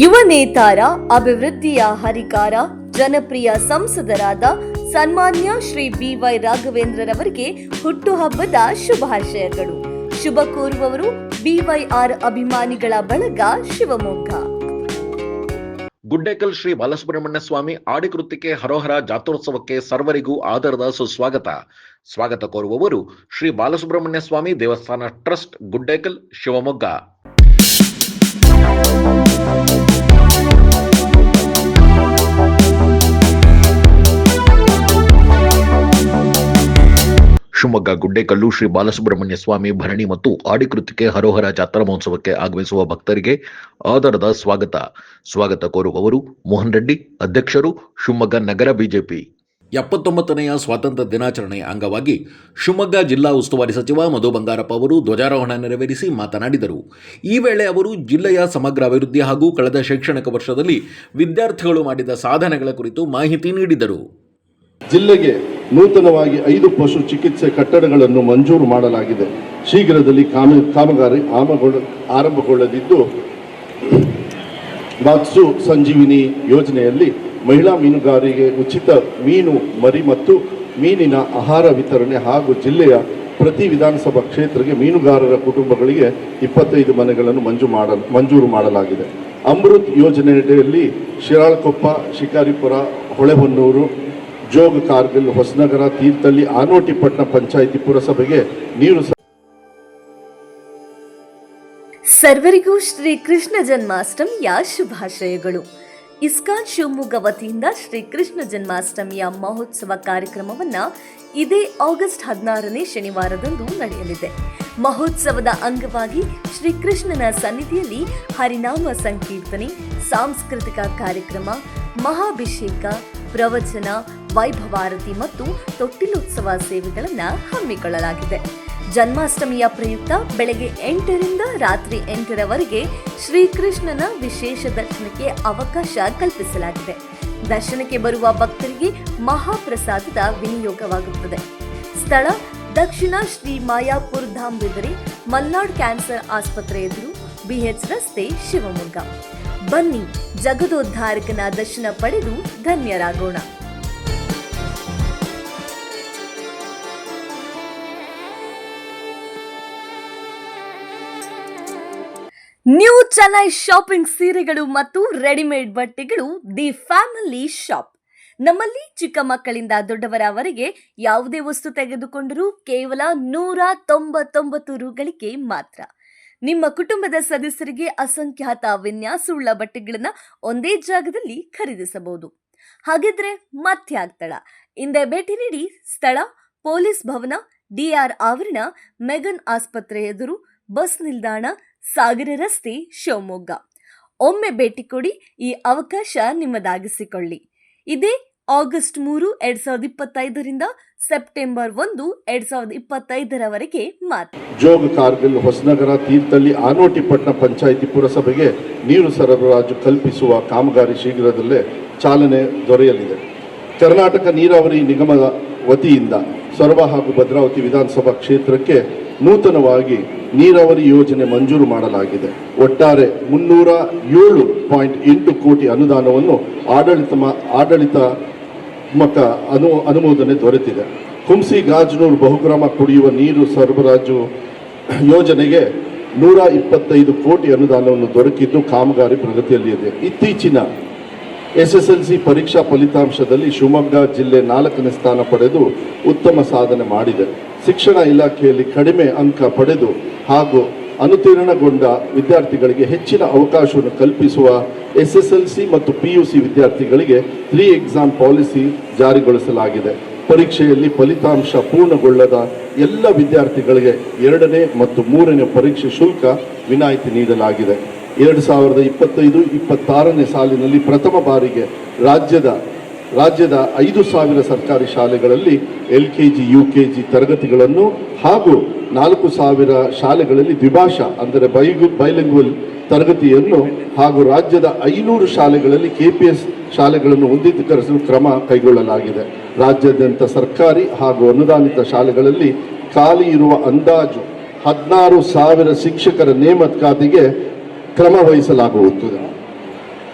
ಯುವ ನೇತಾರ, ಅಭಿವೃದ್ಧಿಯ ಹರಿಕಾರ, ಜನಪ್ರಿಯ ಸಂಸದರಾದ ಸನ್ಮಾನ್ಯ ಶ್ರೀ BY ರಾಘವೇಂದ್ರರವರಿಗೆ ಹುಟ್ಟುಹಬ್ಬದ ಶುಭಾಶಯಗಳು. ಶುಭ ಕೋರುವವರು BYR ಅಭಿಮಾನಿಗಳ ಬಳಗ, ಶಿವಮೊಗ್ಗ. ಗುಡ್ಡೇಕಲ್ ಶ್ರೀ ಬಾಲಸುಬ್ರಹ್ಮಣ್ಯ ಸ್ವಾಮಿ ಆಡಿಕೃತಿಕೆ ಹರೋಹರ ಜಾತ್ರೋತ್ಸವಕ್ಕೆ ಸರ್ವರಿಗೂ ಆದರದ ಸ್ವಾಗತ ಕೋರುವವರು ಶ್ರೀ ಬಾಲಸುಬ್ರಹ್ಮಣ್ಯ ಸ್ವಾಮಿ ದೇವಸ್ಥಾನ ಟ್ರಸ್ಟ್, ಗುಡ್ಡೇಕಲ್, ಶಿವಮೊಗ್ಗ. ಶಿವಮೊಗ್ಗ ಗುಡ್ಡೇಕಲ್ಲು ಶ್ರೀ ಬಾಲಸುಬ್ರಹ್ಮಣ್ಯ ಸ್ವಾಮಿ ಭರಣಿ ಮತ್ತು ಆಡಿಕೃತಿಕೆ ಹರೋಹರ ಜಾತ್ರಾ ಮಹೋತ್ಸವಕ್ಕೆ ಆಗಮಿಸುವ ಭಕ್ತರಿಗೆ ಆದರದ ಸ್ವಾಗತ ಕೋರುವವರು ಮೋಹನ್ ರೆಡ್ಡಿ, ಅಧ್ಯಕ್ಷರು, ಶಿವಮೊಗ್ಗ ನಗರ ಬಿಜೆಪಿ. 79ನೆಯ ಸ್ವಾತಂತ್ರ್ಯ ದಿನಾಚರಣೆಯ ಅಂಗವಾಗಿ ಶಿವಮೊಗ್ಗ ಜಿಲ್ಲಾ ಉಸ್ತುವಾರಿ ಸಚಿವ ಮಧು ಬಂಗಾರಪ್ಪ ಅವರು ಧ್ವಜಾರೋಹಣ ನೆರವೇರಿಸಿ ಮಾತನಾಡಿದರು. ಈ ವೇಳೆ ಅವರು ಜಿಲ್ಲೆಯ ಸಮಗ್ರ ಅಭಿವೃದ್ಧಿ ಹಾಗೂ ಕಳೆದ ಶೈಕ್ಷಣಿಕ ವರ್ಷದಲ್ಲಿ ವಿದ್ಯಾರ್ಥಿಗಳು ಮಾಡಿದ ಸಾಧನೆಗಳ ಕುರಿತು ಮಾಹಿತಿ ನೀಡಿದರು. ಜಿಲ್ಲೆಗೆ ನೂತನವಾಗಿ 5 ಪಶು ಚಿಕಿತ್ಸೆ ಕಟ್ಟಡಗಳನ್ನು ಮಂಜೂರು ಮಾಡಲಾಗಿದೆ. ಶೀಘ್ರದಲ್ಲಿ ಕಾಮಗಾರಿ ಆರಂಭಗೊಳ್ಳಲಿದ್ದು, ಮತ್ಸ್ಯ ಸಂಜೀವಿನಿ ಯೋಜನೆಯಲ್ಲಿ ಮಹಿಳಾ ಮೀನುಗಾರರಿಗೆ ಉಚಿತ ಮೀನು ಮರಿ ಮತ್ತು ಮೀನಿನ ಆಹಾರ ವಿತರಣೆ ಹಾಗೂ ಜಿಲ್ಲೆಯ ಪ್ರತಿ ವಿಧಾನಸಭಾ ಕ್ಷೇತ್ರಕ್ಕೆ ಮೀನುಗಾರರ ಕುಟುಂಬಗಳಿಗೆ 25 ಮನೆಗಳನ್ನು ಮಂಜೂರು ಮಾಡಲಾಗಿದೆ. ಅಮೃತ್ ಯೋಜನೆಯಲ್ಲಿ ಶಿರಾಳಕೊಪ್ಪ, ಶಿಕಾರಿಪುರ, ಹೊಳೆಹೊನ್ನೂರು, ಜೋಗ, ಕಾರ್ಗಿಲ್, ಹೊಸನಗರ, ತೀರ್ಥಹಳ್ಳಿ, ಆನೋಟಿಪಟ್ಟಣ ಪಂಚಾಯಿತಿ ಪುರಸಭೆಗೆ ನೀರು. ಸರ್ವರಿಗೂ ಶ್ರೀ ಕೃಷ್ಣ ಜನ್ಮಾಷ್ಟಮಿಯ ಶುಭಾಶಯಗಳು. ಇಸ್ಕಾನ್ ಶಿವಮೊಗ್ಗ ವತಿಯಿಂದ ಶ್ರೀ ಕೃಷ್ಣ ಜನ್ಮಾಷ್ಟಮಿಯ ಮಹೋತ್ಸವ ಕಾರ್ಯಕ್ರಮವನ್ನು ಇದೇ ಆಗಸ್ಟ್ 16ನೇ ಶನಿವಾರದಂದು ನಡೆಯಲಿದೆ. ಮಹೋತ್ಸವದ ಅಂಗವಾಗಿ ಶ್ರೀಕೃಷ್ಣನ ಸನ್ನಿಧಿಯಲ್ಲಿ ಹರಿನಾಮ ಸಂಕೀರ್ತನೆ, ಸಾಂಸ್ಕೃತಿಕ ಕಾರ್ಯಕ್ರಮ, ಮಹಾಭಿಷೇಕ, ಪ್ರವಚನ, ವೈಭವಾರತಿ ಮತ್ತು ತೊಟ್ಟಿಲೋತ್ಸವ ಸೇವೆಗಳನ್ನು ಹಮ್ಮಿಕೊಳ್ಳಲಾಗಿದೆ. ಜನ್ಮಾಷ್ಟಮಿಯ ಪ್ರಯುಕ್ತ ಬೆಳಗ್ಗೆ 8ರಿಂದ ರಾತ್ರಿ 8ರವರೆಗೆ ಶ್ರೀಕೃಷ್ಣನ ವಿಶೇಷ ದರ್ಶನಕ್ಕೆ ಅವಕಾಶ ಕಲ್ಪಿಸಲಾಗಿದೆ. ದರ್ಶನಕ್ಕೆ ಬರುವ ಭಕ್ತರಿಗೆ ಮಹಾಪ್ರಸಾದದ ವಿನಿಯೋಗವಾಗುತ್ತದೆ. ಸ್ಥಳ ದಕ್ಷಿಣ ಶ್ರೀ ಮಾಯಾಪುರ್ ಧಾಮ್ ಬಿದರೆ, ಮಲ್ನಾಡ್ ಕ್ಯಾನ್ಸರ್ ಆಸ್ಪತ್ರೆ ಎದುರು, BH ರಸ್ತೆ, ಶಿವಮೊಗ್ಗ. ಬನ್ನಿ, ಜಗದೋದ್ಧಾರಕನ ದರ್ಶನ ಪಡೆದು ಧನ್ಯರಾಗೋಣ. ನ್ಯೂ ಚೆನ್ನೈ ಶಾಪಿಂಗ್ ಸೀರೆಗಳು ಮತ್ತು ರೆಡಿಮೇಡ್ ಬಟ್ಟೆಗಳು, ದಿ ಫ್ಯಾಮಿಲಿ ಶಾಪ್. ನಮ್ಮಲ್ಲಿ ಚಿಕ್ಕ ಮಕ್ಕಳಿಂದ ದೊಡ್ಡವರವರೆಗೆ ಯಾವುದೇ ವಸ್ತು ತೆಗೆದುಕೊಂಡರೂ ಕೇವಲ 199 ರೂಗಳಿಗೆ ಮಾತ್ರ. ನಿಮ್ಮ ಕುಟುಂಬದ ಸದಸ್ಯರಿಗೆ ಅಸಂಖ್ಯಾತ ವಿನ್ಯಾಸವುಳ್ಳ ಬಟ್ಟೆಗಳನ್ನು ಒಂದೇ ಜಾಗದಲ್ಲಿ ಖರೀದಿಸಬಹುದು. ಹಾಗಿದ್ರೆ ಮತ್ತೆ ಆಗ್ತಡ, ಹಿಂದೆ ಭೇಟಿ ನೀಡಿ. ಸ್ಥಳ ಪೊಲೀಸ್ ಭವನ, DR ಆವರಣ, ಮೆಗನ್ ಆಸ್ಪತ್ರೆ ಎದುರು, ಬಸ್ ನಿಲ್ದಾಣ, ಸಾಗರ ರಸ್ತೆ, ಶಿವಮೊಗ್ಗ. ಒಮ್ಮೆ ಭೇಟಿ ಕೊಡಿ, ಈ ಅವಕಾಶ ನಿಮ್ಮದಾಗಿಸಿಕೊಳ್ಳಿ. ಇದೇ ಆಗಸ್ಟ್ 3, 2025ರಿಂದ ಸೆಪ್ಟೆಂಬರ್ 1, 2025ರವರೆಗೆ ಮಾತ್ರ. ಜೋಗ, ಕಾರ್ಗಿಲ್, ಹೊಸನಗರ, ತೀರ್ಥಹಳ್ಳಿ, ಆನೋಟಿಪಟ್ಟಣ ಪಂಚಾಯಿತಿ ಪುರಸಭೆಗೆ ನೀರು ಸರಬರಾಜು ಕಲ್ಪಿಸುವ ಕಾಮಗಾರಿ ಶೀಘ್ರದಲ್ಲೇ ಚಾಲನೆ ದೊರೆಯಲಿದೆ. ಕರ್ನಾಟಕ ನೀರಾವರಿ ನಿಗಮದ ವತಿಯಿಂದ ಸೊರಬ ಹಾಗೂ ಭದ್ರಾವತಿ ವಿಧಾನಸಭಾ ಕ್ಷೇತ್ರಕ್ಕೆ ನೂತನವಾಗಿ ನೀರಾವರಿ ಯೋಜನೆ ಮಂಜೂರು ಮಾಡಲಾಗಿದೆ. ಒಟ್ಟಾರೆ 307.8 ಕೋಟಿ ಅನುದಾನವನ್ನು ಆಡಳಿತಾತ್ಮಕ ಅನುಮೋದನೆ ದೊರೆತಿದೆ. ಹುಮ್ಸಿ ಗಾಜನೂರು ಬಹುಗ್ರಾಮ ಕುಡಿಯುವ ನೀರು ಸರಬರಾಜು ಯೋಜನೆಗೆ 125 ಕೋಟಿ ಅನುದಾನವನ್ನು ದೊರಕಿದ್ದು ಕಾಮಗಾರಿ ಪ್ರಗತಿಯಲ್ಲಿದೆ. ಇತ್ತೀಚಿನ SSLC ಪರೀಕ್ಷಾ ಫಲಿತಾಂಶದಲ್ಲಿ ಶಿವಮೊಗ್ಗ ಜಿಲ್ಲೆ 4ನೇ ಸ್ಥಾನ ಪಡೆದು ಉತ್ತಮ ಸಾಧನೆ ಮಾಡಿದೆ. ಶಿಕ್ಷಣ ಇಲಾಖೆಯಲ್ಲಿ ಕಡಿಮೆ ಅಂಕ ಪಡೆದು ಹಾಗೂ ಅನುತ್ತೀರ್ಣಗೊಂಡ ವಿದ್ಯಾರ್ಥಿಗಳಿಗೆ ಹೆಚ್ಚಿನ ಅವಕಾಶವನ್ನು ಕಲ್ಪಿಸುವ SSLC ಮತ್ತು PUC ವಿದ್ಯಾರ್ಥಿಗಳಿಗೆ 3 ಎಕ್ಸಾಮ್ ಪಾಲಿಸಿ ಜಾರಿಗೊಳಿಸಲಾಗಿದೆ. ಪರೀಕ್ಷೆಯಲ್ಲಿ ಫಲಿತಾಂಶ ಪೂರ್ಣಗೊಳ್ಳದ ಎಲ್ಲ ವಿದ್ಯಾರ್ಥಿಗಳಿಗೆ 2ನೇ ಮತ್ತು 3ನೇ ಪರೀಕ್ಷೆ ಶುಲ್ಕ ವಿನಾಯಿತಿ ನೀಡಲಾಗಿದೆ. 2025-26ನೇ ಸಾಲಿನಲ್ಲಿ ಪ್ರಥಮ ಬಾರಿಗೆ ರಾಜ್ಯದ 5,000 ಸರ್ಕಾರಿ ಶಾಲೆಗಳಲ್ಲಿ LKG, UKG ತರಗತಿಗಳನ್ನು ಹಾಗೂ 4,000 ಶಾಲೆಗಳಲ್ಲಿ ದ್ವಿಭಾಷಾ ಅಂದರೆ ಬೈಲಿಂಗ್ವಲ್ ತರಗತಿಯನ್ನು ಹಾಗೂ ರಾಜ್ಯದ 500 ಶಾಲೆಗಳಲ್ಲಿ KPS ಶಾಲೆಗಳನ್ನು ಉನ್ನತೀಕರಿಸಲು ಕ್ರಮ ಕೈಗೊಳ್ಳಲಾಗಿದೆ. ರಾಜ್ಯಾದ್ಯಂತ ಸರ್ಕಾರಿ ಹಾಗೂ ಅನುದಾನಿತ ಶಾಲೆಗಳಲ್ಲಿ ಖಾಲಿ ಇರುವ ಅಂದಾಜು 16,000 ಶಿಕ್ಷಕರ ನೇಮಕಾತಿಗೆ ಕ್ರಮ ವಹಿಸಲಾಗುತ್ತದೆ.